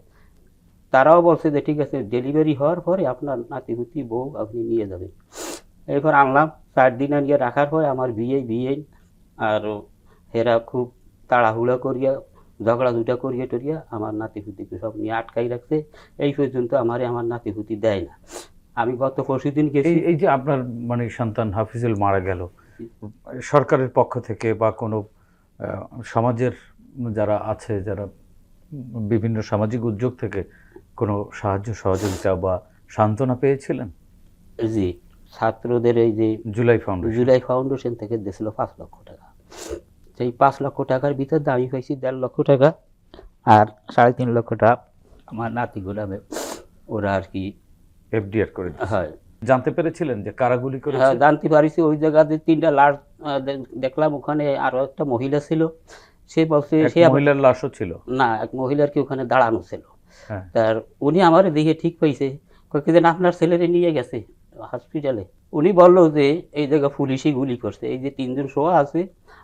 তারাও বলছে যে ঠিক আছে, ডেলিভারি হওয়ার পরে আপনার নাতিপুতি বউ আপনি নিয়ে যাবেন। এরপর আনলাম, 4 দিন আনিয়ে রাখার পরে আমার বিয়ে আর হেরা খুব তাড়াহুড়া করিয়া ঝগড়া দুটা করিয়া টরিয়া আমার নাতিপুতিকে সব নিয়ে আটকাই রাখছে। এই পর্যন্ত আমার নাতিপুতি দেয় না। আমি গত পরশুদিন গেছি। এই যে আপনার মানে সন্তান হাফিজুল মারা গেল, সরকারের পক্ষ থেকে বা কোনো সমাজের যারা আছে, যারা বিভিন্ন সামাজিক উদ্যোগ থেকে কোনো সাহায্য সহযোগিতা বা সান্ত্বনা পেয়েছিলেন? জি, ছাত্রদের এই যে জুলাই ফাউন্ডেশন থেকে দিয়েছিল 5 লক্ষ টাকা। সেই 5 লক্ষ টাকার ভিতর আমি পাইছি 1.5 লক্ষ টাকা, আর 3.5 লক্ষ টাকা আমার নাতি গোলামে ওরা আর কি এফডিআর করে দিয়েছে। হয়। জানতে পেরেছিলেন যে কারা গুলি করেছে? হ্যাঁ, জানতে পারিছি। ওই জায়গাতে 3টা লাশ দেখলাম, ওখানে আরো একটা মহিলা ছিল। সে বলছে সে মহিলার লাশও ছিল না, এক মহিলার কি ওখানে দাঁড়ানো ছিল। হ্যাঁ। তার উনি আমার দেখে ঠিক পাইছে, কয়েকদিন আপনার ছেলেরে নিয়ে গেছে হসপিটালে। উনি বললো যে এই জায়গা পুলিশই গুলি করছে, এই যে 3 জন শোয়া আছে,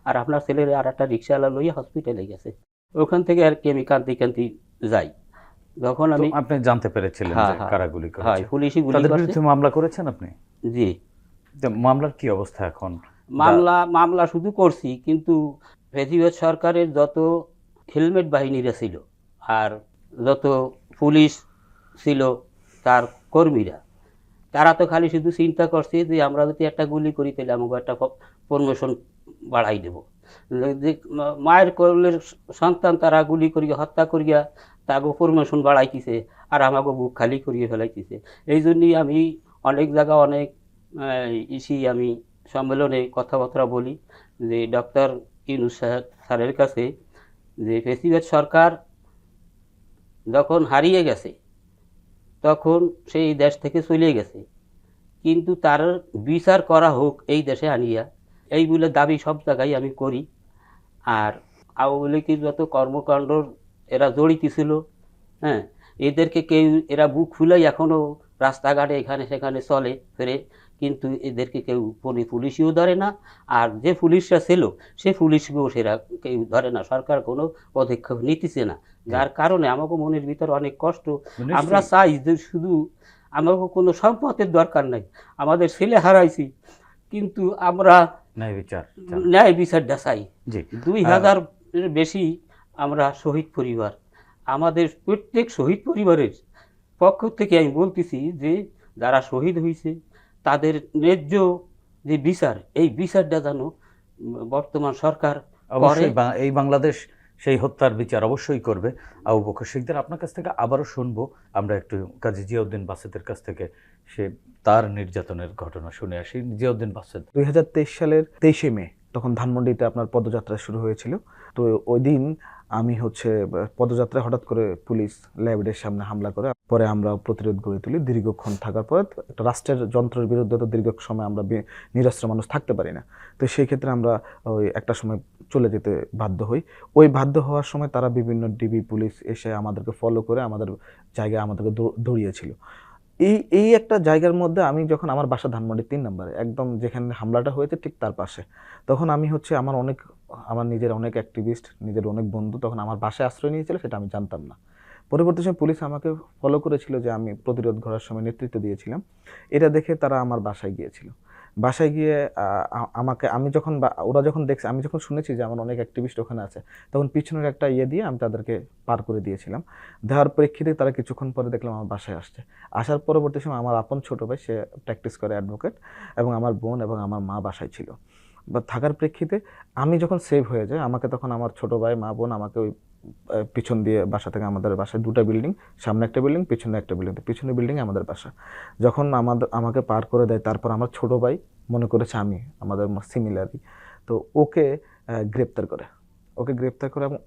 আর আপনার ছেলের আর একটা রিক্সাওয়ালা লইয়া হসপিটালে গেছে। ওখান থেকে আর কি আমি কান্তি যাই। যখন আমি আপনি জানতে পেরেছিলেন যে কারা গুলি করেছে? হ্যাঁ, পুলিশই গুলি তাদের করছে। বিরুদ্ধে মামলা করেছেন আপনি? জি, মামলার কি অবস্থা এখন? মামলা শুধু করছি, কিন্তু ফেসিবাদ সরকারের যত হেলমেট বাহিনীরা ছিল আর যত পুলিশ ছিল তার কর্মীরা, তারা তো খালি শুধু চিন্তা করছে যে আমরা যদি একটা গুলি করি তাহলে আমাকে একটা প্রমোশন বাড়াই দেব। যে মায়ের কোলের সন্তান তারা গুলি করিয়া হত্যা করিয়া তাকে প্রমোশন বাড়াইতেছে, আর আমাকে বুক খালি করিয়ে ফেলাইতেছে। এই জন্যই আমি অনেক জায়গা অনেক আমি সম্মেলনে কথাবার্তা বলি যে ডক্টর ইউনূস স্যারের কাছে, যে ফেসিবাদ সরকার যখন হারিয়ে গেছে তখন সেই দেশ থেকে চলে গেছে, কিন্তু তার বিচার করা হোক এই দেশে আনিয়া, এই বলে দাবি সব জায়গায় আমি করি। আর আওয়ামী লীগের যত কর্মকাণ্ড এরা জড়িত ছিল, হ্যাঁ, এদেরকে এরা বুক ফুলাই এখনও রাস্তাঘাটে এখানে সেখানে চলে ফেরে, কিন্তু এদেরকে কেউ পুলিশও ধরে না। আর যে পুলিশরা ছিল সে পুলিশকেও সেরা কেউ ধরে না, সরকার কোনো পদক্ষেপ নিতেছে না। যার কারণে আমাকে মনের ভিতর অনেক কষ্ট। আমরা চাই যে শুধু আমাকে কোনো সম্পদের দরকার নাই, আমাদের ছেলে হারাইছি, কিন্তু আমরা ন্যায় বিচার চান। ন্যায় বিচারটা চাই। জি 2000 এর বেশি আমরা শহীদ পরিবার, আমাদের প্রত্যেক শহীদ পরিবারের পক্ষ থেকে আমি বলতেছি যে যারা শহীদ হয়েছে তাদের ন্যায্য যে বিচার, এই বিচারটা যেন বর্তমান সরকার করে। অবশ্যই এই বাংলাদেশ সেই হত্যার বিচার অবশ্যই করবে। আবু বকর শিকদার, আপনার কাছ থেকে আবারও শুনবো আমরা একটু কাজী জিয়াউদ্দিন বাসেতের কাছ থেকে, সে তার নির্যাতনের ঘটনা শুনে আসি। জিয়াউদ্দিন বাসেত, 2023 সালের 23শে মে তখন ধানমন্ডিতে আপনার পদযাত্রা শুরু হয়েছিল। তো ওই দিন আমি পদযাত্রায় হঠাৎ করে পুলিশ ল্যাবরের সামনে হামলা করে, পরে আমরা প্রতিরোধ গড়ে তুলি। দীর্ঘক্ষণ থাকার পর একটা রাষ্ট্রের যন্ত্রের বিরুদ্ধে তো দীর্ঘ সময় আমরা নিরস্ত্র মানুষ থাকতে পারি না। তো সেই ক্ষেত্রে আমরা ওই একটা সময় চলে যেতে বাধ্য হই। ওই বাধ্য হওয়ার সময় তারা বিভিন্ন ডিবি পুলিশ এসে আমাদেরকে ফলো করে আমাদের জায়গায় আমাদেরকে দৌড়িয়েছিল। এই একটা জায়গার মধ্যে আমি যখন, আমার বাসা ধানমন্ডি 3 নম্বরে, একদম যেখানে হামলাটা হয়েছে ঠিক তার পাশে, তখন আমি আমার নিজের অনেক অ্যাক্টিভিস্ট, নিজের অনেক বন্ধু তখন আমার বাসায় আশ্রয় নিয়েছিল, সেটা আমি জানতাম না। পরবর্তী সময় পুলিশ আমাকে ফলো করেছিল যে আমি প্রতিরোধ গড়ার সময় নেতৃত্ব দিয়েছিলাম। এটা দেখে তারা আমার বাসায় গিয়েছিল। বাসায় গিয়ে ওরা যখন দেখছে, আমি যখন শুনেছি যে আমার অনেক অ্যাক্টিভিস্ট ওখানে আছে, তখন পিছনের একটা দিয়ে আমি তাদেরকে পার করে দিয়েছিলাম। দেওয়ার প্রেক্ষিতে তারা কিছুক্ষণ পরে দেখলাম আমার বাসায় আসছে। আসার পরবর্তী সময় আমার আপন ছোটো ভাই, সে প্র্যাকটিস করে অ্যাডভোকেট, এবং আমার বোন এবং আমার মা বাসায় ছিল। বা থাকার প্রেক্ষিতে আমি যখন সেভ হয়ে যাই, আমাকে তখন আমার ছোটো ভাই, মা, বোন আমাকে ওই পিছন দিয়ে বাসা থেকে, আমাদের বাসায় 2টা বিল্ডিং, সামনে একটা বিল্ডিং, পিছনে একটা বিল্ডিং, পিছনে বিল্ডিংয়ে আমাদের বাসা, যখন আমাকে পার করে দেয়, তারপর আমার ছোটো ভাই মনে করেছে আমাদের সিমিলারই, তো ওকে গ্রেপ্তার করে এবং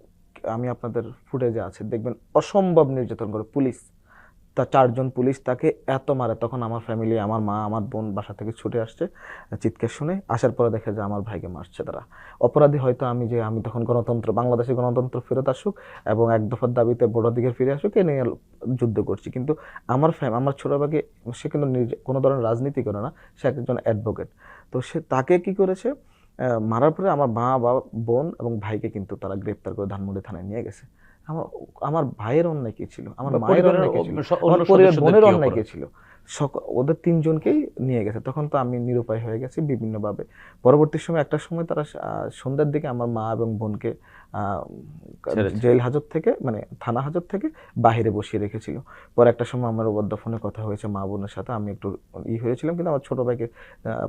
আমি আপনাদের ফুটেজে আছে দেখবেন, অসম্ভব নির্যাতন করে পুলিশ। 4 জন পুলিশ তাকে এত মারে, তখন আমার ফ্যামিলি, আমার মা, আমার বোন বাসা থেকে ছুটে আসছে চিৎকার শুনে। আসার পরে দেখে যে আমার ভাইকে মারছে তারা। অপরাধী হয়তো আমি তখন বাংলাদেশে গণতন্ত্র ফেরত আসুক এবং এক দফার দাবিতে ভোটাধিকার ফিরে আসুক, এ নিয়ে যুদ্ধ করছি, কিন্তু আমার ছোটো ভাইকে, সে কিন্তু কোনো ধরনের রাজনীতি করে না, সে একজন অ্যাডভোকেট। তো তাকে কি করেছে, মারার পরে আমার মা, বাবা, বোন এবং ভাইকে কিন্তু তারা গ্রেপ্তার করে ধানমন্ডি থানায় নিয়ে গেছে। আমার ভাইয়ের অন্যায় কি ছিল, আমার মায়ের অন্যায় কি ছিল, আমার পরিবার বোনের অন্যায় কি ছিল, ওদের 3 জনকেই নিয়ে গেছে। তখন তো আমি নিরুপায় হয়ে গেছি বিভিন্নভাবে। পরবর্তী সময় একটা সময় তারা সন্ধ্যার দিকে আমার মা এবং বোনকে জেল হাজত থেকে, মানে থানা হাজত থেকে বাহিরে বসিয়ে রেখেছিল। পরে একটা সময় আমার ওদের ফোনে কথা হয়েছে মা বোনের সাথে, আমি একটু হয়েছিলাম, কিন্তু আমার ছোটো ভাইকে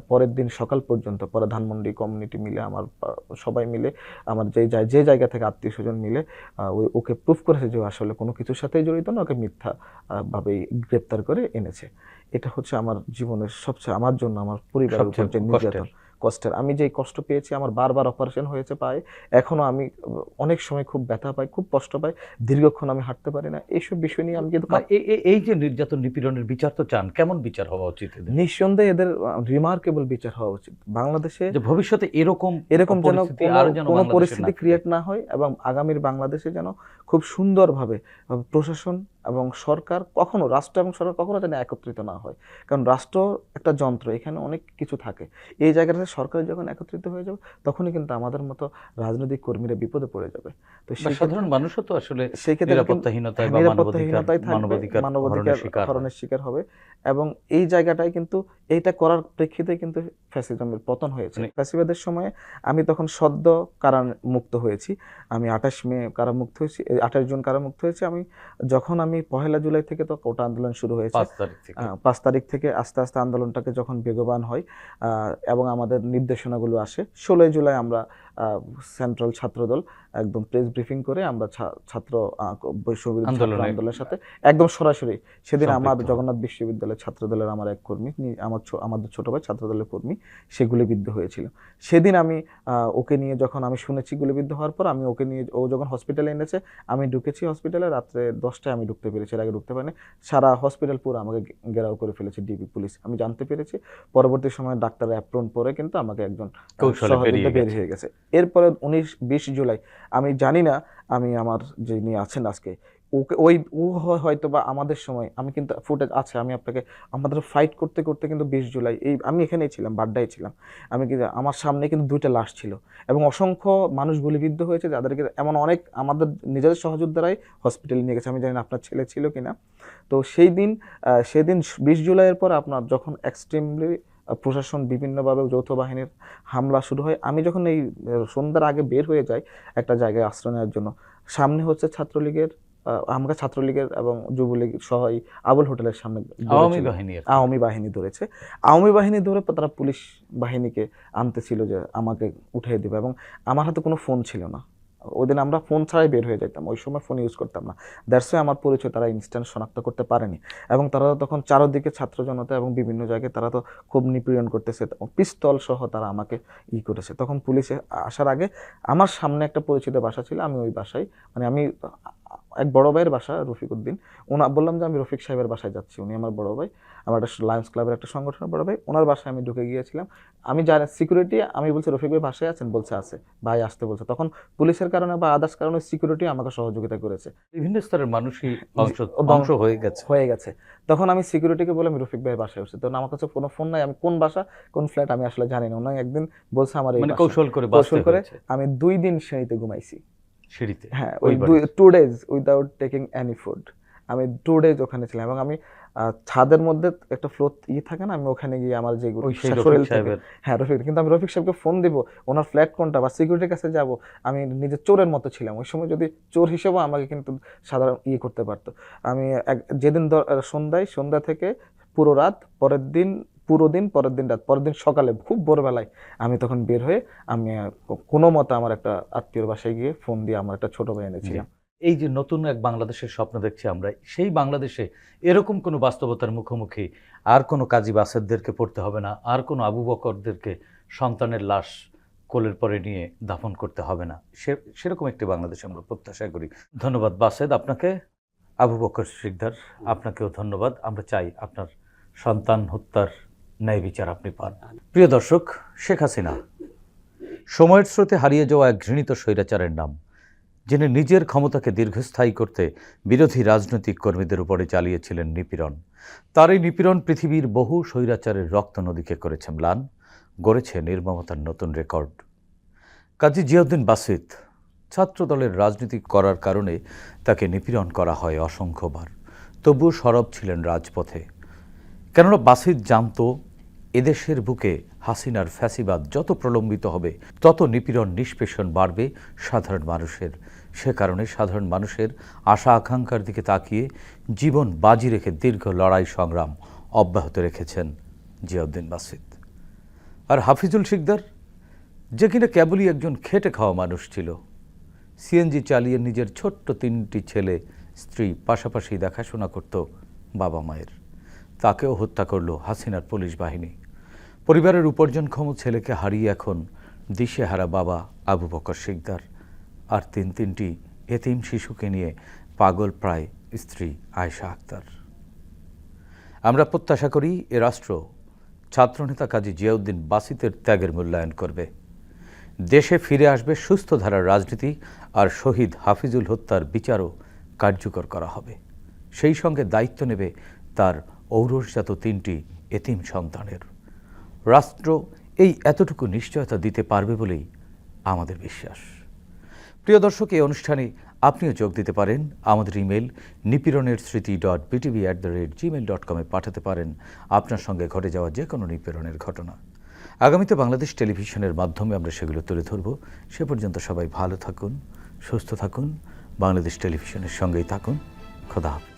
পরের দিন সকাল পর্যন্ত, পরে ধানমন্ডি কমিউনিটি মিলে, আমার সবাই মিলে, আমার যে জায়গা থেকে আত্মীয় স্বজন মিলে ওকে প্রুফ করেছে যে আসলে কোনো কিছুর সাথেই জড়িত না, ওকে মিথ্যা ভাবেই গ্রেপ্তার করে এনেছে। এটা হচ্ছে আমার জীবনের সবচেয়ে, আমার জন্য, আমার পরিবারের উপর যে নির্যাতন, কষ্টের, আমি যে কষ্ট পেয়েছি, আমার বারবার অপারেশন হয়েছে পায়ে, এখনো আমি অনেক সময় খুব ব্যথা পাই, খুব কষ্ট পাই, দীর্ঘক্ষণ আমি হাঁটতে পারি না। এইসব বিষয় নিয়ে আমি কিন্তু এই যে নির্যাতন নিপীড়নের বিচার তো চান, কেমন বিচার হওয়া উচিত? নিঃসন্দেহে এদের রিমার্কেবল বিচার হওয়া উচিত বাংলাদেশে, যে ভবিষ্যতে এরকম যেন কোনো পরিস্থিতি ক্রিয়েট না হয়, এবং আগামীর বাংলাদেশে যেন খুব সুন্দরভাবে প্রশাসন এবং সরকার কখনো, রাষ্ট্র এবং সরকার কখনো যেন একত্রিত না হয়। কারণ রাষ্ট্র একটা যন্ত্র, এখানে অনেক কিছু থাকে। এই জায়গাটাতে সরকার যখন একত্রিত হয়ে যাবে, তখনই কিন্তু আমাদের মতো রাজনৈতিক কর্মীরা বিপদে পড়ে যাবে। তো সাধারণ মানুষও তো আসলে সেই ক্ষেত্রে নিরাপত্তাহীনতায় বা মানবাধিকার হরণের শিকার হবে। এবং এই জায়গাটায় কিন্তু এইটা করার প্রেক্ষিতে কিন্তু ফ্যাসিজমের পতন হয়েছে। ফ্যাসিবাদের সময়ে আমি তখন সদ্য কারামুক্ত হয়েছি, আমি 28 মে কারামুক্ত হয়েছি, 28 জুন কারামুক্ত হয়েছি। যখন আমি 1 জুলাই থেকে তো কোটা আন্দোলন শুরু হয়েছে, 5 তারিখ থেকে আস্তে আস্তে আন্দোলনটাকে যখন বেগবান হয় এবং আমাদের নির্দেশনাগুলো আসে, 16 জুলাই আমরা সেন্ট্রাল ছাত্রদল একদম প্রেস ব্রিফিং করে আমরা ছাত্র আন্দোলনের সাথে একদম সরাসরি, সেদিন আমার জগন্নাথ বিশ্ববিদ্যালয়ের ছাত্রদলের আমার এক কর্মী, আমাদের ছোট ভাই ছাত্রদলের কর্মী, সে গুলিবিদ্ধ হয়েছিল। সেদিন আমি ওকে নিয়ে, যখন আমি শুনেছি গুলিবিদ্ধ হওয়ার পর, আমি ওকে নিয়ে, ও যখন হসপিটালে এনেছে, আমি ঢুকেছি হসপিটালে, রাত্রে 10টায় আমি ঢুকতে পেরেছি, এর আগে ঢুকতে পারিনি। সারা হসপিটাল পুরো আমাকে ঘেরাও করে ফেলেছে ডিবি পুলিশ, আমি জানতে পেরেছি। পরবর্তী সময় ডাক্তার অ্যাপ্রন পরে কিন্তু আমাকে একজন সহযোগিতা বের হয়ে গেছে। এরপরে 19-20 জুলাই, আমি জানি না, আমি আমার যিনি আছেন আজকে, ওকে ও হয়তো বা আমাদের সময়, আমি কিন্তু ফুটেজ আছে, আমি আপনাকে, আমাদের ফাইট করতে করতে কিন্তু 20 জুলাই আমি এখানেই ছিলাম, বাড্ডায় ছিলাম, আমি কিন্তু আমার সামনে কিন্তু 2টা লাশ ছিল এবং অসংখ্য মানুষ গুলিবিদ্ধ হয়েছে, যাদেরকে এমন অনেক আমাদের নিজেদের সহযোদ্ধারাই হসপিটালে নিয়ে গেছে। আমি জানি না আপনার ছেলে ছিল কিনা। তো সেদিন 20 জুলাইয়ের পর আপনার যখন এক্সট্রিমলি প্রশাসন বিভিন্নভাবে যৌথ বাহিনীর হামলা শুরু হয়, আমি যখন এই সন্ধ্যার আগে বের হয়ে যাই একটা জায়গায় আশ্রয় নেওয়ার জন্য, সামনে হচ্ছে ছাত্রলীগের আমরা ছাত্রলীগের এবং যুবলীগ সহ এই আবুল হোটেলের সামনে আওয়ামী বাহিনী আর কি। আওয়ামী বাহিনী ধরেছে। আওয়ামী বাহিনী ধরে তারা পুলিশ বাহিনীকে আনতেছিল যে আমাকে উঠিয়ে দেবে, এবং আমার হাতে কোনো ফোন ছিল না। ওই দিন আমরা ফোন ছাড়াই বের হয়ে যেতাম, ওই সময় ফোন ইউজ করতাম না। দ্যাটস ওয়াই আমার পরিচয় তারা ইনস্ট্যান্ট শনাক্ত করতে পারেনি। এবং তারা তখন চারদিকে ছাত্র জনতা এবং বিভিন্ন জায়গায় তারা তো খুব নিপীড়ন করতেছে, পিস্তল সহ তারা আমাকে করেছে। তখন পুলিশে আসার আগে আমার সামনে একটা পরিচিত বাসা ছিল, আমি ওই বাসায়, মানে আমি এক বড় ভাইয়ের বাসা রফিক উদ্দিন, বললাম যে আমি রফিক সাহেবের বাসায় যাচ্ছি, উনি আমার বড় ভাই, আমার একটা লায়ন্স ক্লাবের একটা সংগঠনের বড় ভাই, ওনার বাসায় আমি ঢুকে গিয়েছিলাম। আমি জানি সিকিউরিটি, আমি বলছি রফিক ভাই বাসায় আছেন, বলছে আছে, ভাই আসতে বলছে। তখন পুলিশের কারণে বা আদার্স কারণে সিকিউরিটি আমাকে সহযোগিতা করেছে, বিভিন্ন স্তরের মানুষই অংশ হয়ে গেছে। তখন আমি সিকিউরিটিকে বলে আমি রফিক ভাই বাসায় উঠছি, তখন আমার কাছে কোনো ফোন নাই, আমি কোন বাসা কোন ফ্ল্যাট আমি আসলে জানি না। ওনাকে একদিন বলছে আমার এই মানে বাসা। কৌশল করে আমি 2 দিন সিঁড়িতে ঘুমাইছি, সিঁড়িতে। হ্যাঁ, ওই 2 days without taking any food. আমি 2 days ওখানে ছিলাম, এবং আমি ছাদের মধ্যে একটা ফ্লোর থাকে না, আমি ওখানে গিয়ে আমার যে শরীর থেকে, হ্যাঁ রফিক, কিন্তু আমি রফিক সাহেবকে ফোন দিব ওনার ফ্ল্যাট কোনটা বা সিকিউরিটির কাছে যাব, আমি নিজে চোরের মতো ছিলাম ওই সময়। যদি চোর হিসেবেও আমাকে কিন্তু সাধারণ করতে পারতো। আমি যেদিন সন্ধ্যা থেকে পুরো রাত, পরের দিন রাত, পরের দিন সকালে খুব ভোরবেলায় আমি তখন বের হয়ে আমি কোনো মতে আমার একটা আত্মীয়র বাসায় গিয়ে ফোন দিয়ে আমার একটা ছোট ভাই এনেছিলাম। এই যে নতুন এক বাংলাদেশের স্বপ্ন দেখছি আমরা, সেই বাংলাদেশে এরকম কোনো বাস্তবতার মুখোমুখি আর কোনো কাজী বাসেরদেরকে পড়তে হবে না, আর কোনো আবু বকরদেরকে সন্তানের লাশ কোলের পরে নিয়ে দাফন করতে হবে না, সেরকম একটি বাংলাদেশ আমরা প্রত্যাশা করি। ধন্যবাদ বাসেদ আপনাকে। আবু বকর সিকদার, আপনাকেও ধন্যবাদ। আমরা চাই আপনার সন্তান হত্যার ন্যায় বিচার আপনি পান। প্রিয় দর্শক, শেখ হাসিনা সময়ের স্রোতে হারিয়ে যাওয়া এক ঘৃণিত স্বৈরাচারের নাম, যিনি নিজের ক্ষমতাকে দীর্ঘস্থায়ী করতে বিরোধী রাজনৈতিক কর্মীদের উপরে চালিয়েছিলেন নিপীড়ন। তার এই নিপীড়ন পৃথিবীর বহু স্বৈরাচারের রক্ত নদীকে করেছে ম্লান, গড়েছে নির্মমতার নতুন রেকর্ড। কাজী জিয়াউদ্দিন বাসিত ছাত্রদলের রাজনীতি করার কারণে তাকে নিপীড়ন করা হয় অসংখ্যবার, তবুও সরব ছিলেন রাজপথে। কেননা বাসিত জানত এদেশের বুকে হাসিনার ফ্যাসিবাদ যত প্রলম্বিত হবে তত নিপীড়ন নিষ্পেষণ বাড়বে সাধারণ মানুষের। সে কারণে সাধারণ মানুষের আশা আকাঙ্ক্ষার দিকে তাকিয়ে জীবন বাজি রেখে দীর্ঘ লড়াই সংগ্রাম অব্যাহত রেখেছেন জিয়াউদ্দিন বাসিত। আর হাফিজুল সিকদার, যে কিনা কেবলই একজন খেটে খাওয়া মানুষ ছিল, সিএনজি চালিয়ে নিজের ছোট্ট 3টি ছেলে স্ত্রী পাশাপাশি দেখাশোনা করত বাবা মায়ের, তাকেও হত্যা করল হাসিনার পুলিশ বাহিনী। পরিবারের উপার্জনক্ষম ছেলেকে হারিয়ে এখন দিশেহারা বাবা আবু বকর সিকদার, আর 3টি এতিম শিশুকে নিয়ে পাগল প্রায় স্ত্রী আয়েশা আক্তার। আমরা প্রত্যাশা করি এ রাষ্ট্র ছাত্রনেতা কাজী জিয়াউদ্দিন বাসিতের ত্যাগের মূল্যায়ন করবে, দেশে ফিরে আসবে সুস্থ ধারার রাজনীতি, আর শহীদ হাফিজুল হত্যার বিচারও কার্যকর করা হবে। সেই সঙ্গে দায়িত্ব নেবে তার ঔরসজাত 3টি এতিম সন্তানের। রাষ্ট্র এই এতটুকু নিশ্চয়তা দিতে পারবে বলেই আমাদের বিশ্বাস। প্রিয় দর্শক, এই অনুষ্ঠানে আপনিও যোগ দিতে পারেন। আমাদের ইমেল nipironersriti.btv@gmail.com-এ পাঠাতে পারেন আপনার সঙ্গে ঘটে যাওয়া যে কোনো নিপীড়নের ঘটনা। আগামীতে বাংলাদেশ টেলিভিশনের মাধ্যমে আমরা সেগুলো তুলে ধরব। সে পর্যন্ত সবাই ভালো থাকুন, সুস্থ থাকুন, বাংলাদেশ টেলিভিশনের সঙ্গেই থাকুন। খোদা হাফেজ।